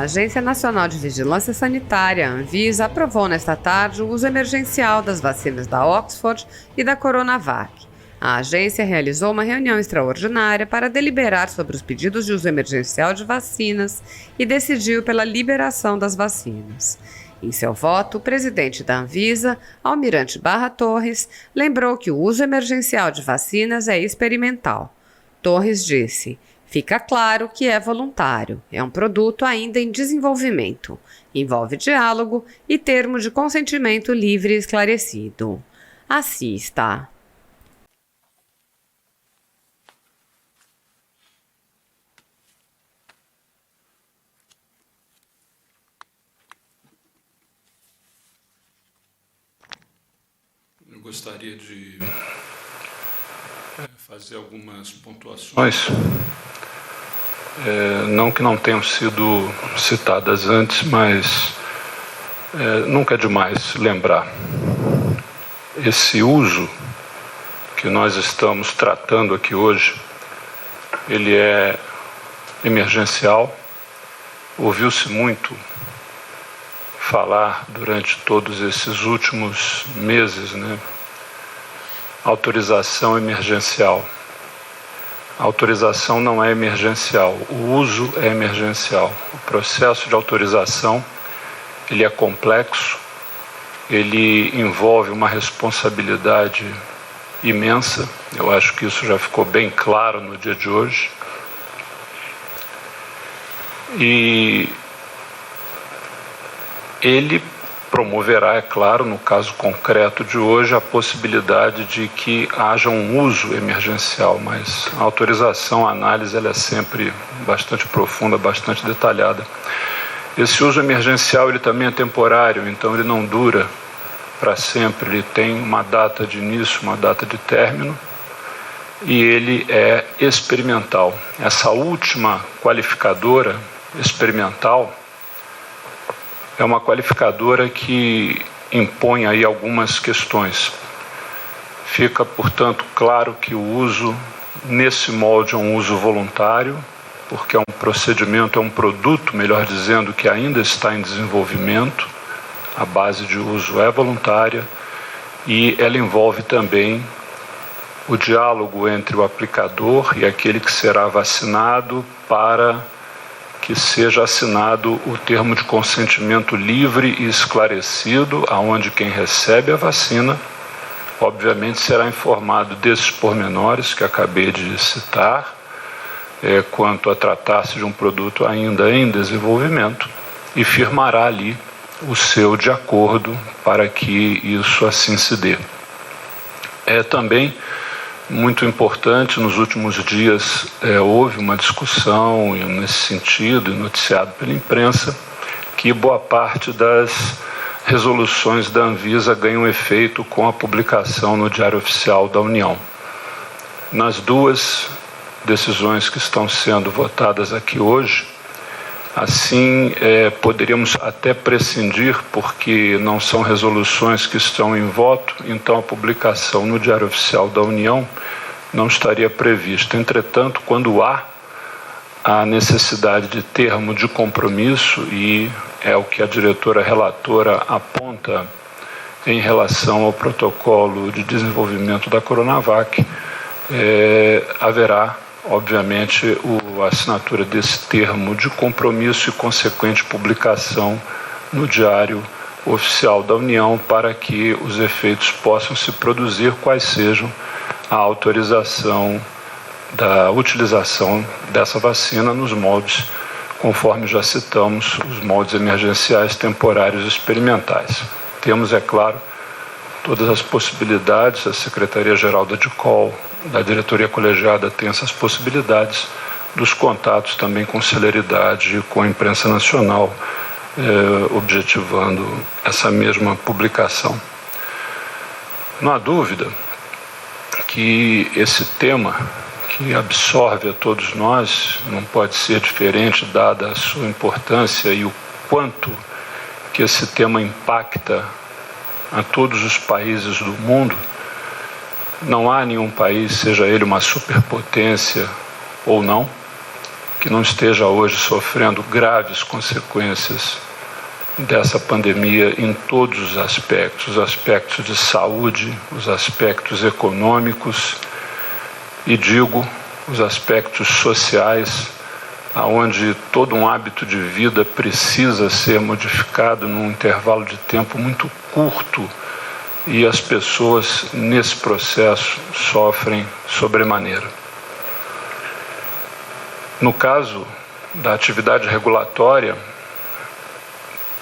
Agência Nacional de Vigilância Sanitária, Anvisa, aprovou nesta tarde o uso emergencial das vacinas da Oxford e da Coronavac. A agência realizou uma reunião extraordinária para deliberar sobre os pedidos de uso emergencial de vacinas e decidiu pela liberação das vacinas. Em seu voto, o presidente da Anvisa, Almirante Barra Torres, lembrou que o uso emergencial de vacinas é experimental. Torres disse: "Fica claro que é voluntário, é um produto ainda em desenvolvimento, envolve diálogo e termo de consentimento livre e esclarecido." Assista. Eu gostaria de fazer algumas pontuações, não que não tenham sido citadas antes, mas nunca é demais lembrar. Esse uso que nós estamos tratando aqui hoje, ele é emergencial. Ouviu-se muito falar durante todos esses últimos meses, autorização emergencial. A autorização não é emergencial, o uso é emergencial. O processo de autorização, ele é complexo, ele envolve uma responsabilidade imensa. Eu acho que isso já ficou bem claro no dia de hoje. E ele promoverá, é claro, no caso concreto de hoje, a possibilidade de que haja um uso emergencial, mas a autorização, a análise, ela é sempre bastante profunda, bastante detalhada. Esse uso emergencial, ele também é temporário, então ele não dura para sempre, ele tem uma data de início, uma data de término, e ele é experimental. Essa última qualificadora, experimental, é uma qualificadora que impõe aí algumas questões. Fica, portanto, claro que o uso nesse molde é um uso voluntário, porque é um procedimento, é um produto, melhor dizendo, que ainda está em desenvolvimento. A base de uso é voluntária e ela envolve também o diálogo entre o aplicador e aquele que será vacinado para que seja assinado o termo de consentimento livre e esclarecido, aonde quem recebe a vacina, obviamente, será informado desses pormenores que acabei de citar, quanto a tratar-se de um produto ainda em desenvolvimento, e firmará ali o seu de acordo para que isso assim se dê. É também muito importante, nos últimos dias houve uma discussão nesse sentido, noticiado pela imprensa, que boa parte das resoluções da Anvisa ganham efeito com a publicação no Diário Oficial da União. Nas duas decisões que estão sendo votadas aqui hoje, assim poderíamos até prescindir, porque não são resoluções que estão em voto, então a publicação no Diário Oficial da União não estaria prevista. Entretanto, quando há a necessidade de termo de compromisso, e é o que a diretora relatora aponta em relação ao protocolo de desenvolvimento da Coronavac, haverá, obviamente, a assinatura desse termo de compromisso e consequente publicação no Diário Oficial da União para que os efeitos possam se produzir, quais sejam a autorização da utilização dessa vacina nos moldes, conforme já citamos, os moldes emergenciais, temporários e experimentais. Temos, é claro, todas as possibilidades, a Secretaria-Geral da DICOL, da diretoria colegiada, tem essas possibilidades, dos contatos também com celeridade com a imprensa nacional, objetivando essa mesma publicação. Não há dúvida que esse tema, que absorve a todos nós, não pode ser diferente, dada a sua importância e o quanto que esse tema impacta a todos os países do mundo. Não há nenhum país, seja ele uma superpotência ou não, que não esteja hoje sofrendo graves consequências dessa pandemia em todos os aspectos de saúde, os aspectos econômicos e, digo, os aspectos sociais, aonde todo um hábito de vida precisa ser modificado num intervalo de tempo muito curto e as pessoas nesse processo sofrem sobremaneira. No caso da atividade regulatória,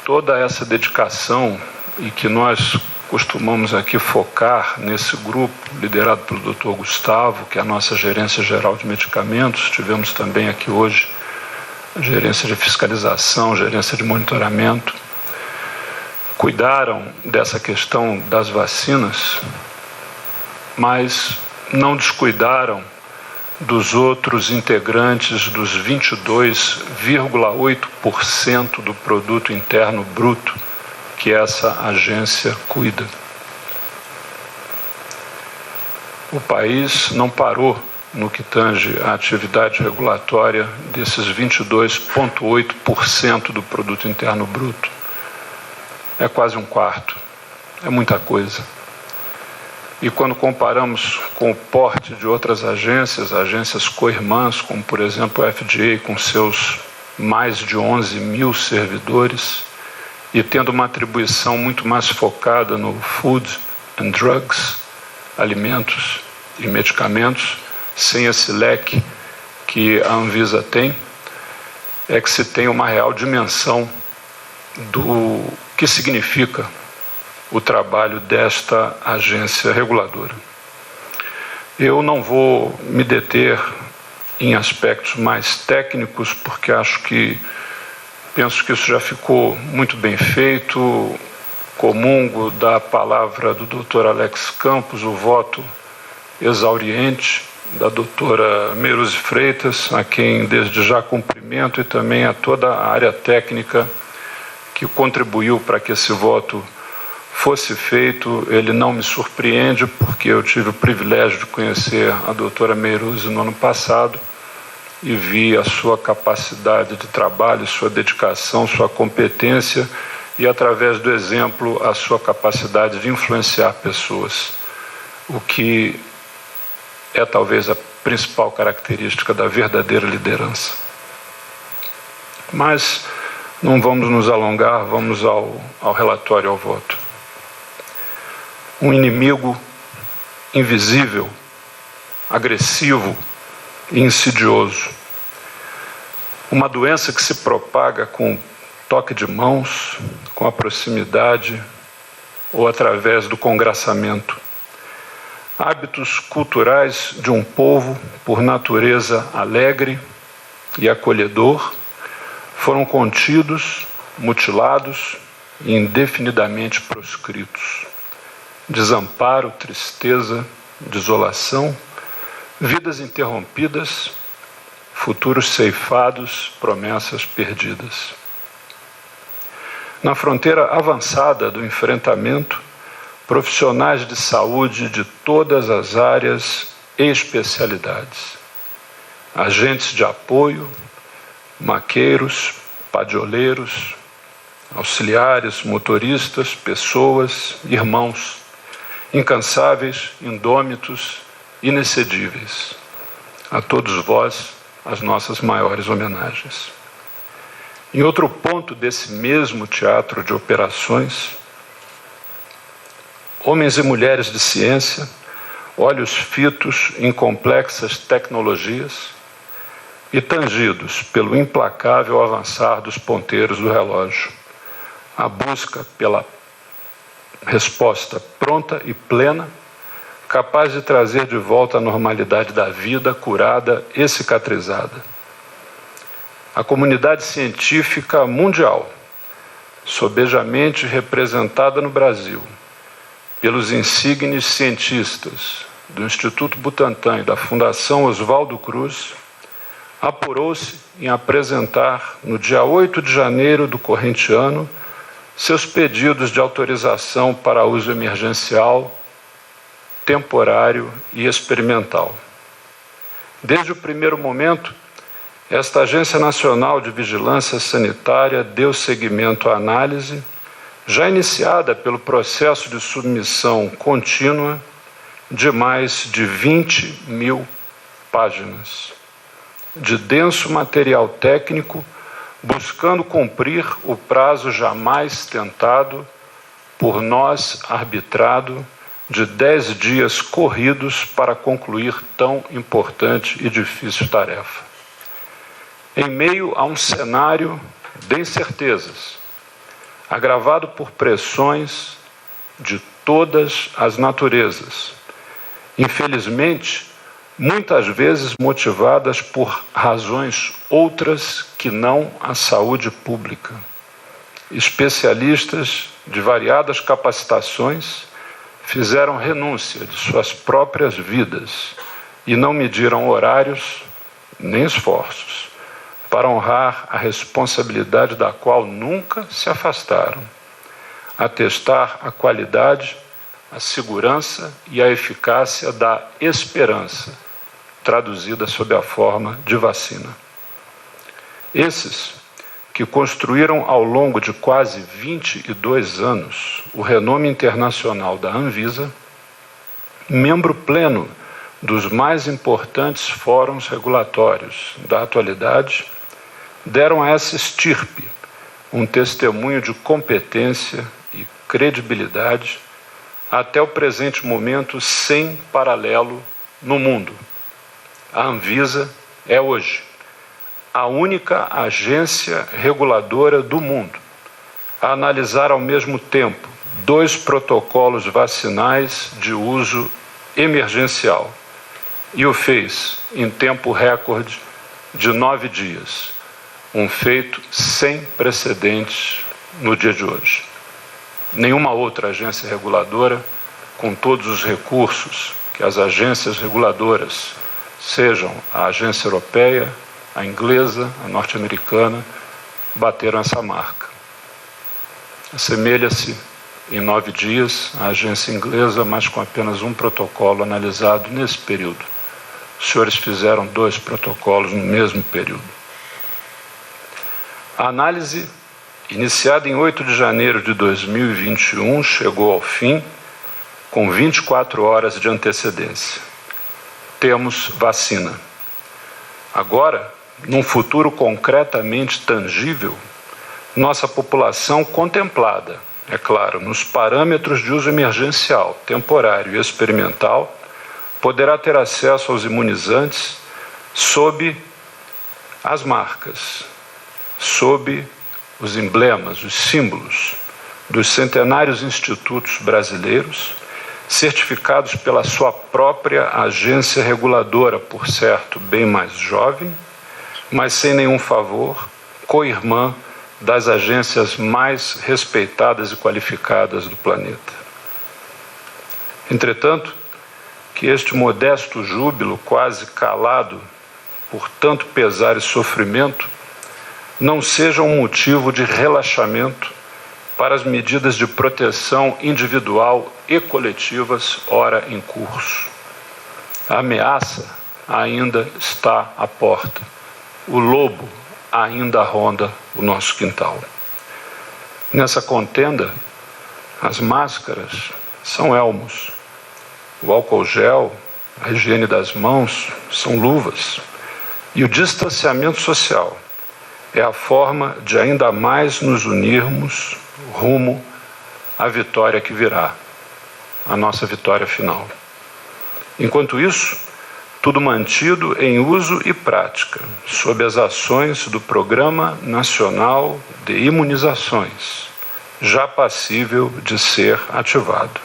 toda essa dedicação e que nós costumamos aqui focar nesse grupo liderado pelo Dr. Gustavo, que é a nossa Gerência Geral de Medicamentos, tivemos também aqui hoje a Gerência de Fiscalização, Gerência de Monitoramento, cuidaram dessa questão das vacinas, mas não descuidaram dos outros integrantes dos 22,8% do produto interno bruto que essa agência cuida. O país não parou no que tange à atividade regulatória desses 22,8% do produto interno bruto. É quase um quarto, é muita coisa. E quando comparamos com o porte de outras agências co-irmãs, como por exemplo a FDA, com seus mais de 11 mil servidores, e tendo uma atribuição muito mais focada no food and drugs, alimentos e medicamentos, sem esse leque que a Anvisa tem, é que se tem uma real dimensão do que significa o trabalho desta agência reguladora. Eu não vou me deter em aspectos mais técnicos, porque penso que isso já ficou muito bem feito. Comungo da palavra do Dr. Alex Campos, o voto exauriente da doutora Meiruzi Freitas, a quem desde já cumprimento, e também a toda a área técnica que contribuiu para que esse voto fosse feito. Ele não me surpreende, porque eu tive o privilégio de conhecer a doutora Meiruzi no ano passado e vi a sua capacidade de trabalho, sua dedicação, sua competência e, através do exemplo, a sua capacidade de influenciar pessoas, o que é talvez a principal característica da verdadeira liderança. Mas não vamos nos alongar, vamos ao relatório, ao voto. Um inimigo invisível, agressivo e insidioso. Uma doença que se propaga com toque de mãos, com a proximidade ou através do congraçamento. Hábitos culturais de um povo, por natureza alegre e acolhedor, foram contidos, mutilados e indefinidamente proscritos. Desamparo, tristeza, desolação, vidas interrompidas, futuros ceifados, promessas perdidas. Na fronteira avançada do enfrentamento, profissionais de saúde de todas as áreas e especialidades, agentes de apoio, maqueiros, padioleiros, auxiliares, motoristas, pessoas, irmãos, incansáveis, indômitos, inexcedíveis. A todos vós, as nossas maiores homenagens. Em outro ponto desse mesmo teatro de operações, homens e mulheres de ciência, olhos fitos em complexas tecnologias e tangidos pelo implacável avançar dos ponteiros do relógio, a busca pela resposta pronta e plena, capaz de trazer de volta a normalidade da vida curada e cicatrizada. A comunidade científica mundial, sobejamente representada no Brasil pelos insignes cientistas do Instituto Butantan e da Fundação Oswaldo Cruz, apurou-se em apresentar, no dia 8 de janeiro do corrente ano, seus pedidos de autorização para uso emergencial, temporário e experimental. Desde o primeiro momento, esta Agência Nacional de Vigilância Sanitária deu seguimento à análise, já iniciada pelo processo de submissão contínua de mais de 20 mil páginas de denso material técnico, buscando cumprir o prazo jamais tentado, por nós arbitrado, de 10 dias corridos para concluir tão importante e difícil tarefa. Em meio a um cenário de incertezas, agravado por pressões de todas as naturezas, infelizmente, muitas vezes motivadas por razões outras que não a saúde pública. Especialistas de variadas capacitações fizeram renúncia de suas próprias vidas e não mediram horários nem esforços para honrar a responsabilidade da qual nunca se afastaram, atestar a qualidade, a segurança e a eficácia da esperança, traduzida sob a forma de vacina. Esses que construíram ao longo de quase 22 anos o renome internacional da Anvisa, membro pleno dos mais importantes fóruns regulatórios da atualidade, deram a essa estirpe um testemunho de competência e credibilidade até o presente momento sem paralelo no mundo. A Anvisa é hoje a única agência reguladora do mundo a analisar ao mesmo tempo 2 protocolos vacinais de uso emergencial e o fez em tempo recorde de 9 dias, um feito sem precedentes no dia de hoje. Nenhuma outra agência reguladora, com todos os recursos que as agências reguladoras, sejam a agência europeia, a inglesa, a norte-americana, bateram essa marca. Assemelha-se em 9 dias à agência inglesa, mas com apenas um protocolo analisado nesse período. Os senhores fizeram 2 protocolos no mesmo período. A análise, iniciada em 8 de janeiro de 2021, chegou ao fim com 24 horas de antecedência. Temos vacina. Agora, num futuro concretamente tangível, nossa população contemplada, é claro, nos parâmetros de uso emergencial, temporário e experimental, poderá ter acesso aos imunizantes sob as marcas, sob os emblemas, os símbolos dos centenários institutos brasileiros, certificados pela sua própria agência reguladora, por certo, bem mais jovem, mas sem nenhum favor, co-irmã das agências mais respeitadas e qualificadas do planeta. Entretanto, que este modesto júbilo, quase calado por tanto pesar e sofrimento, não seja um motivo de relaxamento para as medidas de proteção individual e coletivas ora em curso. A ameaça ainda está à porta. O lobo ainda ronda o nosso quintal. Nessa contenda, as máscaras são elmos. O álcool gel, a higiene das mãos são luvas. E o distanciamento social é a forma de ainda mais nos unirmos rumo à vitória que virá, a nossa vitória final. Enquanto isso, tudo mantido em uso e prática, sob as ações do Programa Nacional de Imunizações, já passível de ser ativado.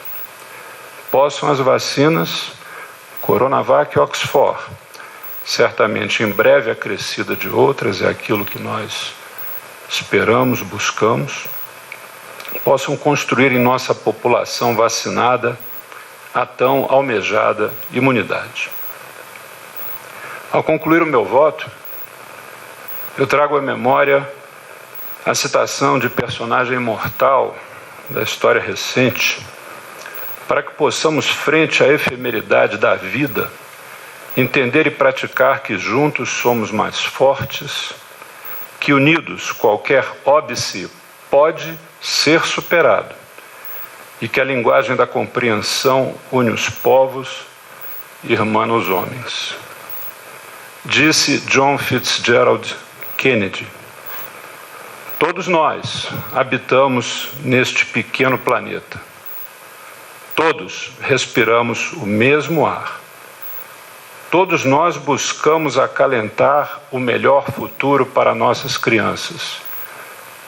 Possam as vacinas Coronavac e Oxford, certamente em breve acrescida de outras, é aquilo que nós esperamos, buscamos, possam construir em nossa população vacinada a tão almejada imunidade. Ao concluir o meu voto, eu trago à memória a citação de personagem imortal da história recente, para que possamos, frente à efemeridade da vida, entender e praticar que juntos somos mais fortes, que unidos qualquer óbice pode ser superado e que a linguagem da compreensão une os povos e irmana os homens. Disse John Fitzgerald Kennedy: todos nós habitamos neste pequeno planeta. Todos respiramos o mesmo ar. Todos nós buscamos acalentar o melhor futuro para nossas crianças.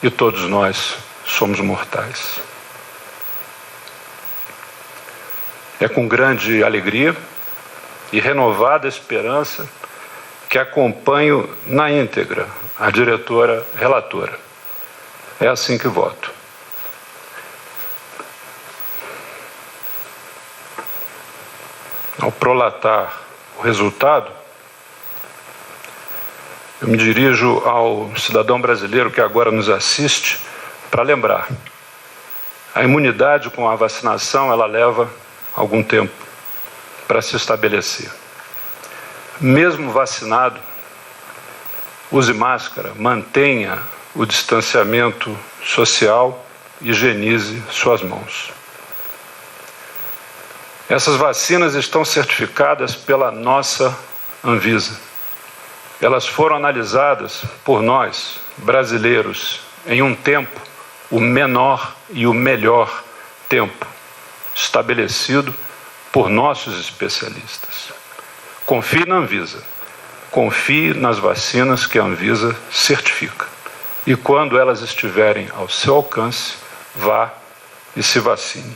E todos nós somos mortais. É com grande alegria e renovada esperança que acompanho na íntegra a diretora relatora. É assim que voto. Ao prolatar o resultado, eu me dirijo ao cidadão brasileiro que agora nos assiste para lembrar: a imunidade com a vacinação, ela leva algum tempo para se estabelecer. Mesmo vacinado, use máscara, mantenha o distanciamento social, higienize suas mãos. Essas vacinas estão certificadas pela nossa Anvisa. Elas foram analisadas por nós, brasileiros, em um tempo, o menor e o melhor tempo, estabelecido por nossos especialistas. Confie na Anvisa, confie nas vacinas que a Anvisa certifica. E quando elas estiverem ao seu alcance, vá e se vacine.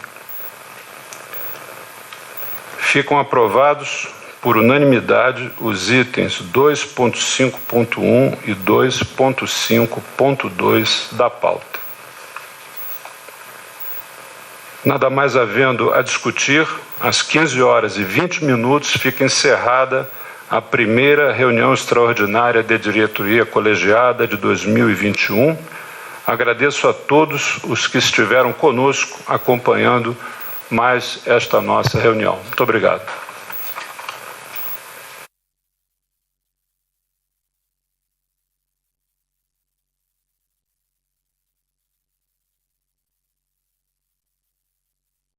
Ficam aprovados por unanimidade os itens 2.5.1 e 2.5.2 da pauta. Nada mais havendo a discutir, às 15h20 fica encerrada a primeira reunião extraordinária de diretoria colegiada de 2021. Agradeço a todos os que estiveram conosco acompanhando mais esta nossa reunião. Muito obrigado.